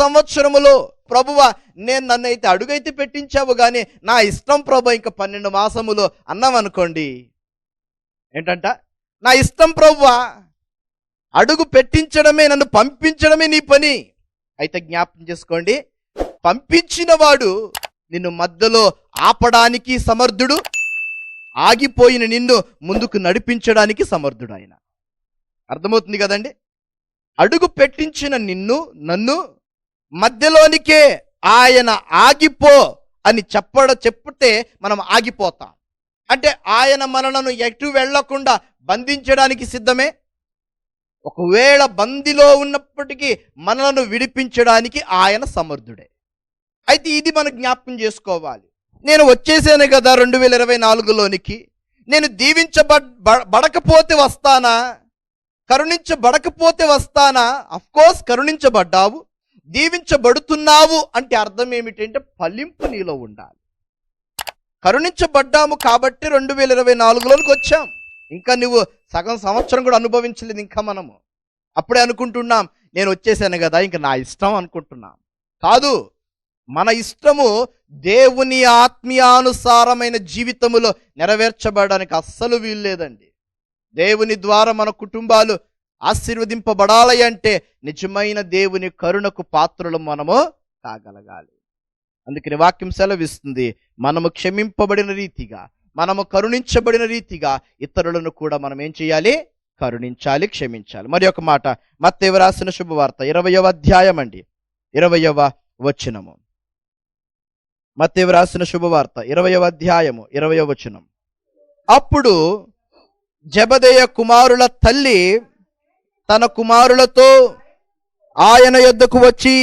సంవత్సరములో ప్రభువా నన్నైతే అడుగైతే పెట్టించావు కానీ నా ఇష్టం ప్రభు ఇంకా 12 మాసములో అన్నాం అనుకోండి, ఏంటంట నా ఇష్టం ప్రభువా, అడుగు పెట్టించడమే, నన్ను పంపించడమే నీ పని. అయితే జ్ఞాపకం చేసుకోండి, పంపించిన వాడు నిన్ను మధ్యలో ఆపడానికి సమర్థుడు, ఆగిపోయిన నిన్ను ముందుకు నడిపించడానికి సమర్థుడు ఆయన. అర్థమవుతుంది కదండి? అడుగు పెట్టించిన నన్ను మధ్యలోనికే ఆయన ఆగిపో అని చెప్తే మనం ఆగిపోతాం. అంటే ఆయన మనలను ఎటు వెళ్లకుండా బంధించడానికి సిద్ధమే. ఒకవేళ బందీలో ఉన్నప్పటికీ మనలను విడిపించడానికి ఆయన సమర్థుడే. అయితే ఇది మనం జ్ఞాపకం చేసుకోవాలి. నేను వచ్చేసాను కదా 2024లోనికి, నేను దీవించబడకపోతే వస్తానా, కరుణించబడకపోతే వస్తానా? అఫ్కోర్స్ కరుణించబడ్డావు, దీవించబడుతున్నావు అంటే అర్థం ఏమిటంటే ఫలింపు నీలో ఉండాలి. కరుణించబడ్డాము కాబట్టి 2024లోనికి వచ్చాం. ఇంకా నువ్వు సగం సంవత్సరం కూడా అనుభవించలేదు. ఇంకా మనము అప్పుడే అనుకుంటున్నాం నేను వచ్చేసాను కదా ఇంకా నా ఇష్టం అనుకుంటున్నాం. కాదు, మన ఇష్టము దేవుని ఆత్మీయానుసారమైన జీవితములో నెరవేర్చబడడానికి అస్సలు వీల్లేదండి. దేవుని ద్వారా మన కుటుంబాలు ఆశీర్వదింపబడాలి అంటే నిజమైన దేవుని కరుణకు పాత్రలు మనము కాగలగాలి. అందుకని వాక్యం సెలవిస్తుంది, మనము క్షమింపబడిన రీతిగా, మనము కరుణించబడిన రీతిగా ఇతరులను కూడా మనం ఏం చేయాలి? కరుణించాలి, క్షమించాలి. మరి ఒక మాట, మత్తయి రాసిన శుభవార్త 20వ అధ్యాయం అండి, 20వ వచనము. మత్తయి రాసిన శుభవార్త 20వ అధ్యాయము 20వ వచనం. అప్పుడు జెబెదయి కుమారుల తల్లి తన కుమారులతో ఆయన యొద్దకు వచ్చి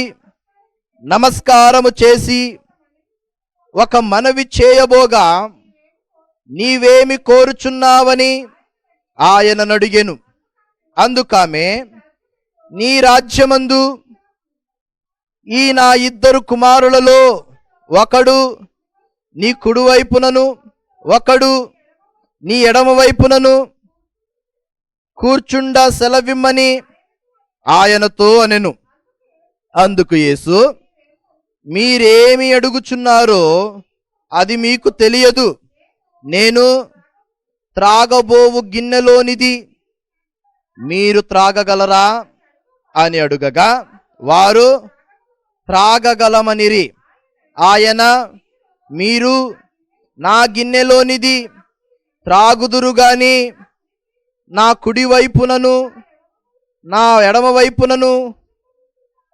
నమస్కారము చేసి ఒక మనవి చేయబోగా, నీవేమి కోరుచున్నావని ఆయనను అడిగెను. అందుకామె, నీ రాజ్యమందు ఈ నా 2 కుమారులలో ఒకడు నీ కుడివైపునను ఒకడు నీ ఎడమ వైపునను కూర్చుండా సెలవిమ్మని ఆయనతో అనెను. అందుకు యేసు, మీరేమి అడుగుచున్నారో అది మీకు తెలియదు. నేను త్రాగబోవు గిన్నెలోనిది మీరు త్రాగగలరా అని అడుగగా, వారు త్రాగగలమనిరి. ఆయన, మీరు నా గిన్నెలోనిది త్రాగుదురు గాని నా కుడి వైపునను నా ఎడమ వైపునను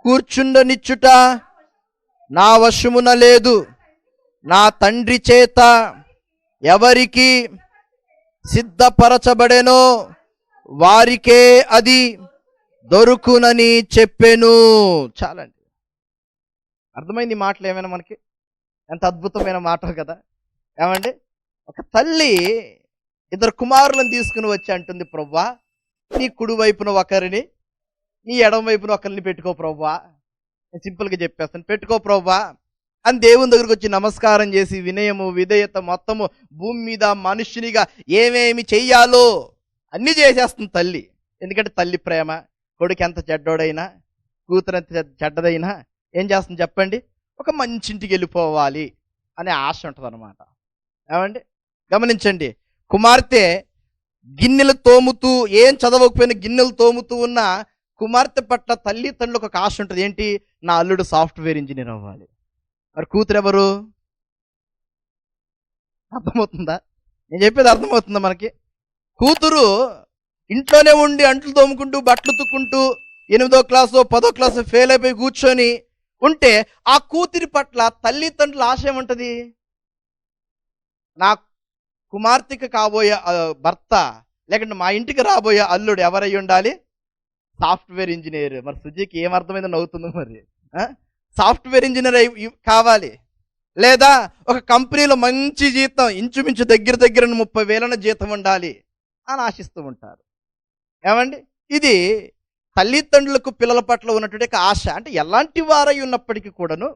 కూర్చుండనిచ్చుట నా వశమున లేదు. నా తండ్రి చేత ఎవరికి సిద్ధపరచబడెనో వారికే అది దొరుకునని చెప్పెను. చాలండి, అర్థమైంది మాటలు ఏమైనా మనకి? ఎంత అద్భుతమైన మాట కదా. ఏమండి, ఒక తల్లి 2 కుమారులను తీసుకుని వచ్చి అంటుంది, ప్రవ్వా నీ కుడి వైపున ఒకరిని నీ ఎడమ వైపున ఒకరిని పెట్టుకో ప్రవ్వా. నేను సింపుల్గా చెప్పేస్తాను, పెట్టుకో ప్రవ్వా అని దేవుని దగ్గరకు వచ్చి నమస్కారం చేసి వినయము విధేయత మొత్తము భూమి మీద మనుష్యునిగా ఏమేమి చెయ్యాలో అన్నీ చేసేస్తుంది తల్లి. ఎందుకంటే తల్లి ప్రేమ, కొడుకు ఎంత చెడ్డోడైనా కూతురు ఎంత చెడ్డదైనా ఏం చేస్తుంది చెప్పండి? ఒక మంచి ఇంటికి వెళ్ళిపోవాలి అనే ఆశ ఉంటుంది అన్నమాట. ఏమండి గమనించండి, కుమార్తె గిన్నెలు తోముతూ, ఏం చదవకపోయినా గిన్నెలు తోముతూ ఉన్న కుమార్తె పట్ల తల్లిదండ్రులకు ఒక ఆశ ఉంటుంది. ఏంటి? నా అల్లుడు సాఫ్ట్వేర్ ఇంజనీర్ అవ్వాలి. మరి కూతురు ఎవరు? అర్థమవుతుందా? నేను చెప్పేది అర్థమవుతుందా మనకి? కూతురు ఇంట్లోనే ఉండి అంట్లు తోముకుంటూ బట్టలు తుక్కుంటూ 8వ క్లాసు 10వ క్లాసు ఫెయిల్ అయిపోయి కూర్చొని ఉంటే ఆ కూతురి పట్ల తల్లిదండ్రుల ఆశ ఏముంటుంది? నా కుమార్తెకి కాబోయే భర్త లేకుంటే మా ఇంటికి రాబోయే అల్లుడు ఎవరై ఉండాలి? Software engineer. మరి సుజీకి ఏమర్థమైందో నవ్వుతుంది. మరి సాఫ్ట్వేర్ ఇంజనీర్ కావాలి, లేదా ఒక కంపెనీలో మంచి జీతం ఇంచుమించు దగ్గర 30,000 జీతం ఉండాలి అని ఆశిస్తూ ఉంటారు. ఏమండి, ఇది తల్లిదండ్రులకు పిల్లల పట్ల ఉన్నటువంటి ఆశ. అంటే ఎలాంటి వారై ఉన్నప్పటికీ కూడాను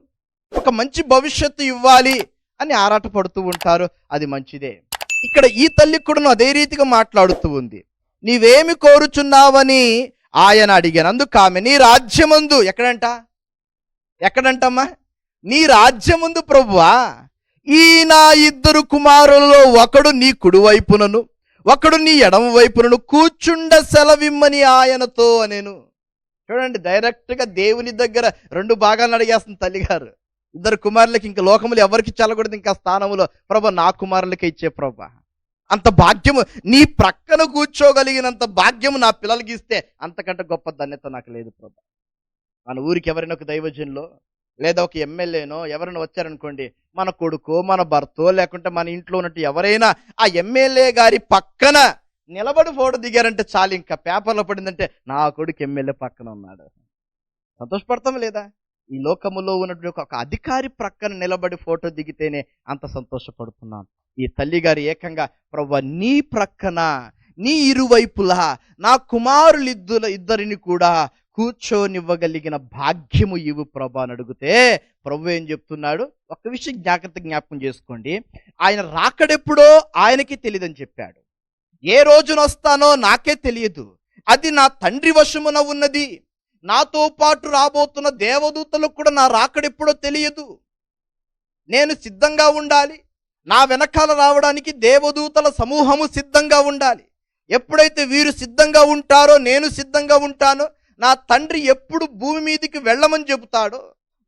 ఒక మంచి భవిష్యత్తు ఇవ్వాలి అని ఆరాటపడుతూ ఉంటారు. అది మంచిదే. ఇక్కడ ఈ తల్లి కూడాను అదే రీతిగా మాట్లాడుతూ ఉంది. నీవేమి కోరుచున్నావని ఆయన అడిగాను. అందుకు ఆమె, నీ రాజ్యమందు, ఎక్కడంట? ఎక్కడంటమ్మా? నీ రాజ్యముందు ప్రభువా ఈ నా ఇద్దరు కుమారులలో ఒకడు నీ కుడి వైపునను ఒకడు నీ ఎడమ వైపునను కూర్చుండ సెలవిమ్మని ఆయనతో అనేను. చూడండి, డైరెక్ట్గా దేవుని దగ్గర రెండు భాగాలను అడిగేస్తుంది తల్లిగారు. ఇద్దరు కుమారులకి ఇంక లోకములు ఎవరికి చల్లకూడదు ఇంకా స్థానములో. ప్రభు నా కుమారులకి ఇచ్చే ప్రభు, అంత భాగ్యము నీ ప్రక్కన కూర్చోగలిగినంత భాగ్యము నా పిల్లలకి ఇస్తే అంతకంటే గొప్ప ధన్యత నాకు లేదు ప్రభు. మన ఊరికి ఎవరైనా ఒక దైవజనులో లేదా ఒక ఎమ్మెల్యేనో ఎవరైనా వచ్చారనుకోండి, మన కొడుకో మన భర్తో లేకుంటే మన ఇంట్లో ఉన్నట్టు ఎవరైనా ఆ ఎమ్మెల్యే గారి పక్కన నిలబడి ఫోటో దిగారంటే చాలు, ఇంకా పేపర్లో పడిందంటే నా కొడుకు ఎమ్మెల్యే పక్కన ఉన్నాడు. సంతోషపడతాం లేదా? ఈ లోకములో ఉన్నటువంటి ఒక అధికారి ప్రక్కన నిలబడి ఫోటో దిగితేనే అంత సంతోషపడుతున్నాం. ఈ తల్లి గారు ఏకంగా ప్రభువా నీ ప్రక్కన నీ ఇరువైపులా నా ఇద్దరిని కూడా కూర్చోనివ్వగలిగిన భాగ్యము ఇవ్వు ప్రభు అని అడిగితే ప్రభు ఏం చెప్తున్నాడు? ఒక విషయం జ్ఞాపకం చేసుకోండి. ఆయన రాకడెప్పుడో ఆయనకి తెలియదని చెప్పాడు. ఏ రోజున వస్తానో నాకే తెలియదు, అది నా తండ్రి వశమున ఉన్నది. నాతో పాటు రాబోతున్న దేవదూతలకు కూడా నా రాకడెప్పుడో తెలియదు. నేను సిద్ధంగా ఉండాలి. నా వెనకాల రావడానికి దేవదూతల సమూహము సిద్ధంగా ఉండాలి. ఎప్పుడైతే వీరు సిద్ధంగా ఉంటారో నేను సిద్ధంగా ఉంటానో, నా తండ్రి ఎప్పుడు భూమి మీదకి వెళ్ళమని చెబుతాడో,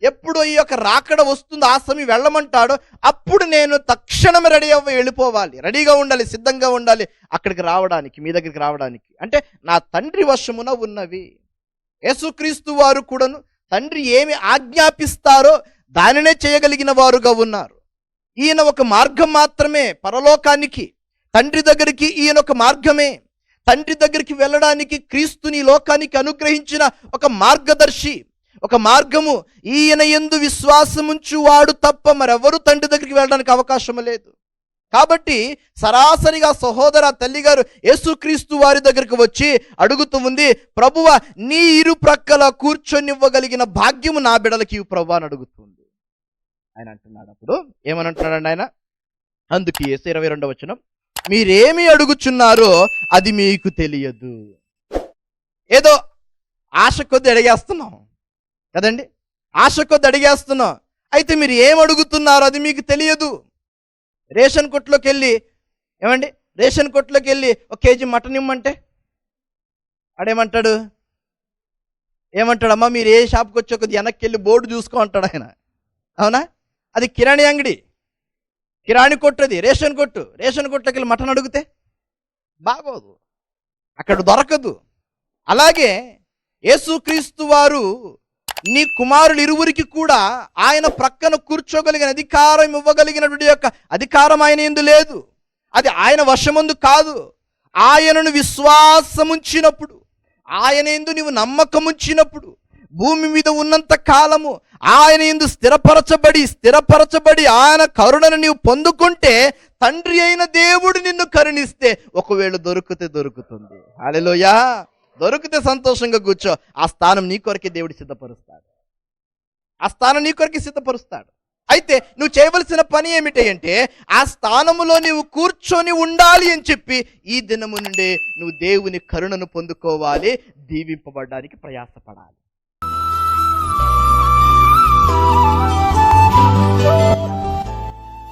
ఎప్పుడు ఈ యొక్క రాకడ వస్తుందో ఆ సమయం వెళ్ళమంటాడో అప్పుడు నేను తక్షణం వెళ్ళిపోవాలి, రెడీగా ఉండాలి, సిద్ధంగా ఉండాలి అక్కడికి రావడానికి, మీ దగ్గరికి రావడానికి. అంటే నా తండ్రి వశమున ఉన్నవి. యేసుక్రీస్తు వారు కూడాను తండ్రి ఏమి ఆజ్ఞాపిస్తారో దానినే చేయగలిగిన వారుగా ఉన్నారు. ఈయన ఒక మార్గం మాత్రమే పరలోకానికి, తండ్రి దగ్గరికి ఈయన ఒక మార్గమే. తండ్రి దగ్గరికి వెళ్ళడానికి క్రీస్తుని లోకానికి అనుగ్రహించిన ఒక మార్గదర్శి, ఒక మార్గము. ఈయన యందు విశ్వాసముంచు వాడు తప్ప మరెవరు తండ్రి దగ్గరికి వెళ్ళడానికి అవకాశం లేదు. కాబట్టి సరాసరిగా సహోదర తల్లిగారు యేసుక్రీస్తు వారి దగ్గరికి వచ్చి అడుగుతూ ఉంది, ప్రభువ నీ ఇరు ప్రక్కల కూర్చొనివ్వగలిగిన భాగ్యము నా బిడలకి ఇవ్వు ప్రభు అని అడుగుతుంది. ఆయన అంటున్నాడు, అప్పుడు ఏమని అంటున్నాడండి ఆయన? అందుకు యేసు 22వ వచనం, మీరేమి అడుగుచున్నారో అది మీకు తెలియదు. ఏదో ఆశ కొద్ది అడిగేస్తున్నాం కదండి, ఆశ కొద్ది అడిగేస్తున్నాం. అయితే మీరు ఏం అడుగుతున్నారో అది మీకు తెలియదు. రేషన్ కొట్లోకి వెళ్ళి ఏమండి, రేషన్ కొట్లోకి వెళ్ళి 1 కేజీ మటన్ ఇమ్మంటే ఆడేమంటాడు? ఏమంటాడమ్మా మీరు ఏ షాప్కి వచ్చి కొద్ది వెనక్కి వెళ్ళి బోర్డు చూసుకో అంటాడు ఆయన. అవునా? అది కిరాణి అంగడి, కిరాణి కొట్టు, అది రేషన్ కొట్టు. రేషన్ కొట్లోకి వెళ్ళి మటన్ అడిగితే బాగోదు, అక్కడ దొరకదు. అలాగే యేసుక్రీస్తు వారు నీ కుమారులు ఇరువురికి కూడా ఆయన ప్రక్కన కూర్చోగలిగిన అధికారం ఇవ్వగలిగినటువంటి యొక్క అధికారం ఆయన యందు లేదు. అది ఆయన వశమందు కాదు. ఆయనను విశ్వాసముంచినప్పుడు, ఆయన యందు నీవు నమ్మకముంచినప్పుడు, భూమి మీద ఉన్నంత కాలము ఆయన యందు స్థిరపరచబడి ఆయన కరుణను నీవు పొందుకుంటే తండ్రి అయిన దేవుడు నిన్ను కరుణిస్తే ఒకవేళ దొరుకుతుంది. హల్లెలూయా. దొరికితే సంతోషంగా కూర్చో. ఆ స్థానం నీ కొరకే దేవుడు సిద్ధపరుస్తాడు. ఆ స్థానం నీ కొరకే సిద్ధపరుస్తాడు. అయితే నువ్వు చేయవలసిన పని ఏమిటి అంటే ఆ స్థానములో నీవు కూర్చొని ఉండాలి అని చెప్పి ఈ దినము నుండే నువ్వు దేవుని కరుణను పొందుకోవాలి, దీవింపబడడానికి ప్రయాసపడాలి.